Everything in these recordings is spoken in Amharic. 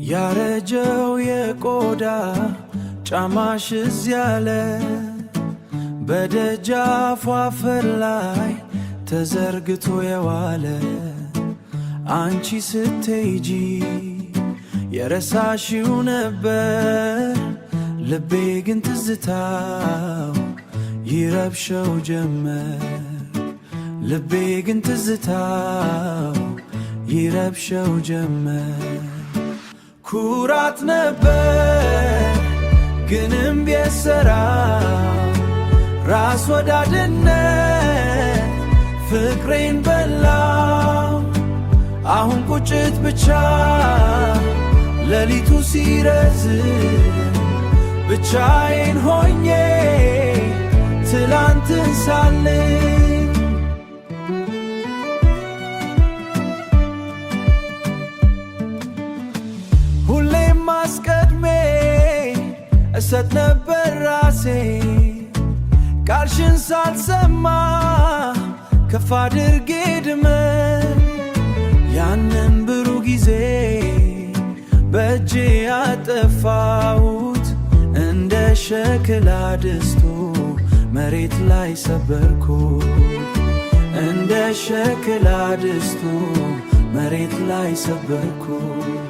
ያረጀው የቆዳ ጫማሽ እዚያ ያለ በደጃፉ አፈር ላይ ተዘርግቶ የዋለ አንቺ ስትሄጂ የረሳሽው ነበር ልቤ ግን ትዝታው ይረብሸው ጀመር ልቤ ግን ትዝታው ይረብሸው ጀመር ኩራት ነበር ግንም ቢሰራ ራስ ወዳድነት ፍቅሬን በላው አሁን ቁጭት ብቻ ሌሊቱ ሲረዝም ብቻዬን ሆኜ ትላንትን ሳልም ሁሌም አስቀድሜ እሰጥ ነበር ራሴ ቃልሽን ሳልሰማ ከፍ አድርጌ ድመን ያንን ብሩህ ጊዜ በእጄ ያጠፋሁት እንደ ሸክላ ድስቱ መሬት ላይ ሰበርኩት እንደ ሸክላ ድስቱ መሬት ላይ ሰበርኩት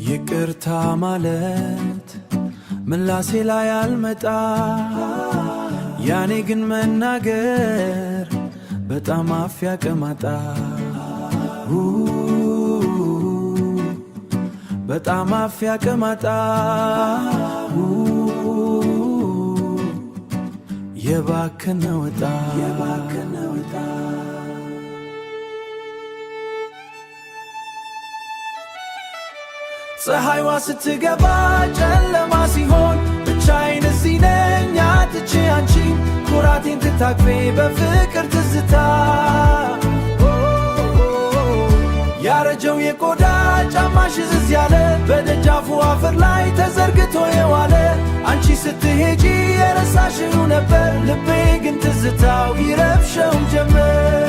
ይቅርታ ማለት ምላሴ ላይ አልመጣ ያኔ ግን መናገር በጣም አፍ ያቀማጣ በጣም አፍ ያቀማጣ የባከነ ወጣ ፀሐይዋ ስትገባ ጨለማ ሲሆን ብቻዬን እዚህ ነኝ አጥቼ አንቺን ኩራቴን ትታቅፌ በፍቅር ትዝታ ያረጀው የቆዳ ጫማሽ ዝዝ ያለ በደጃፉ አፈር ላይ ተዘርግቶ የዋለ አንቺ ስትሄጂ የረሳሽው ነበር ልቤ ግን ትዝታው ይረብሸው ጀመር